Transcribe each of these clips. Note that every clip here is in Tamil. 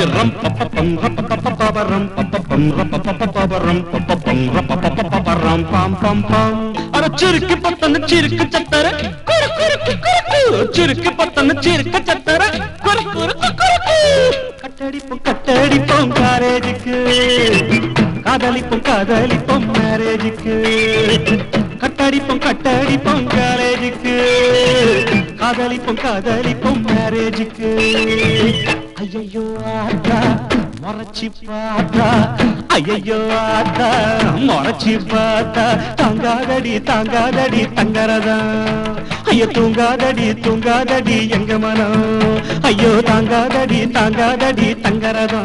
ரம் பப்பம் ரப்பப்பப்பரம் பப்பம் ரப்பப்பப்பரம் பப்பம் ரம் பம் பம் பம் அட சிறுக்கு பத்தன சிறுக்கு சத்தர குரு குரு குரு சிறுக்கு பத்தன சிறுக்கு சத்தர குரு குரு குரு கட்டடிப்போம் காலேஜுக்கு காதலிப்போம் மேரேஜுக்கு கட்டடிப்போம் காலேஜுக்கு காதலிப்போம் மேரேஜுக்கு ஐயோ ஆத்தா மொரச்சி பார்த்தா ஐயோ ஆத்தா மொரச்சி பார்த்தா தாங்காதடி தங்கரதா ஐயோ தூங்காதடி எங்க மனம் ஐயோ தாங்காதடி தங்கரதா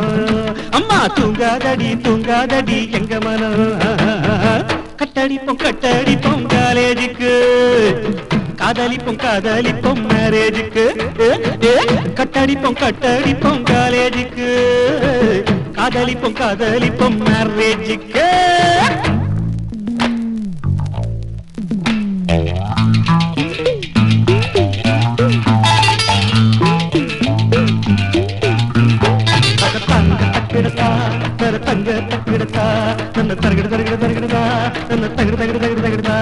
அம்மா தூங்காதடி எங்க மனம் கட்டடிப்போம் காலேஜுக்கு காதலிப்போம் மேரேஜுக்கு கட்டடிப்போம் காலேஜுக்கு காதலிப்போம் மேரேஜுக்கு தங்க தக்கிடத்தா தன்னை தரகிடதா தன்னை தகிடதா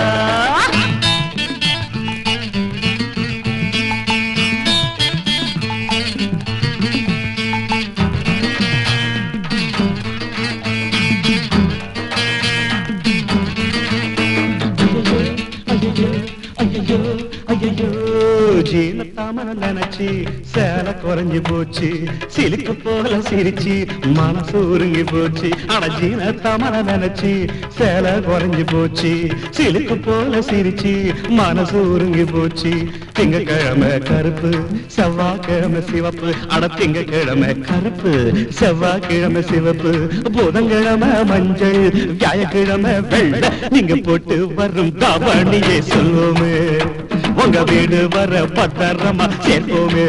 ஜீனத்தாமன நினைச்சு சேலை குறைஞ்சு போச்சு சிலுக்கு போல சிரிச்சு மனசு உருங்கி போச்சு அட ஜீனத்தாமன நினைச்சு சேலை குறைஞ்சு போச்சு சிலுக்கு போல சிரிச்சு மனசு உருங்கி போச்சு திங்கக்கிழமை கருப்பு செவ்வாய்க்கிழமை சிவப்பு அட திங்கக்கிழமை கருப்பு செவ்வாய்க்கிழமை சிவப்பு புதன்கிழமை மஞ்சள் வியாழக்கிழமை வெள்ளை நீங்க போட்டு வரும் தாவணியே சொல்லுவோமே உங்க வீடு வர பத்திரமா சேர்ப்போமே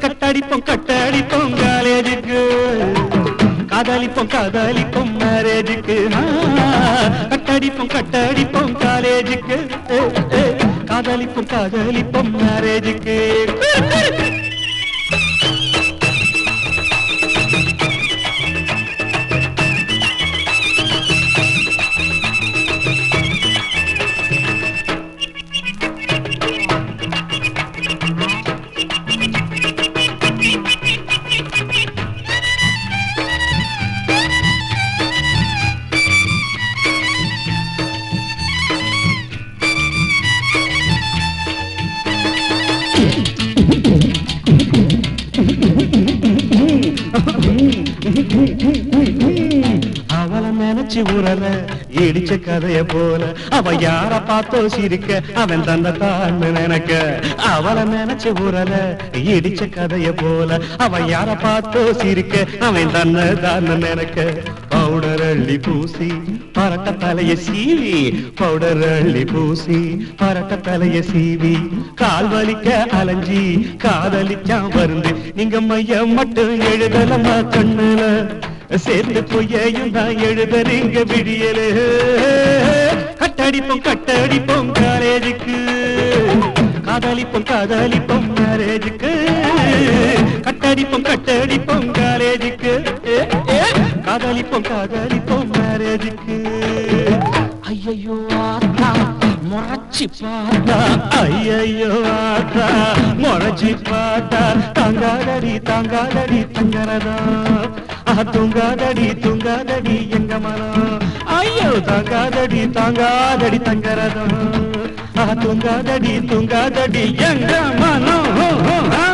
கட்டடிப்போம் காலேஜுக்கு காதலிப்போம் மேரேஜுக்கு கட்டடிப்போம் காலேஜுக்கு காதலிப்போம் மேரேஜுக்கு அவளை நினைச்சு உரல இடிச்ச கதைய போல அவ யார பார்த்தோ சிரிக்க அவன் தன்னைத்தான் நினைக்க அவளை நினைச்சு உரல இடிச்ச கதைய போல அவ யார பார்த்தோ சிரிக்க அவன் தன்னைத்தான் நினைக்க பவுடர் அள்ளி பூசி பரட்ட தலைய சீவி பவுடர் அள்ளி பூசி பரட்ட தலைய சீவி கால் வலிக்க அலைஞ்சி காதலிச்சா வந்து நீங்க மையம் மட்டும் எழுதலமா கண்ணுல சேர்ந்து பொய்யையும் தான் எழுதறீங்க விடியல கட்டடிப்போம் காலேஜுக்கு காதலிப்போம் மேரேஜுக்கு கட்டடிப்போம் காலேஜுக்கு காதலிப்போம் மேரேஜுக்கு ஐயோ ஆத்தா மொரச்சி பார்த்தா ஐயோ ஆத்தா மொரச்சி பார்த்தா தாங்காதடி தங்கரதா தூங்காதடி எங்க மனம் ஐயோ தாங்காதடி தங்கரதா தூங்காதடி எங்க மனம்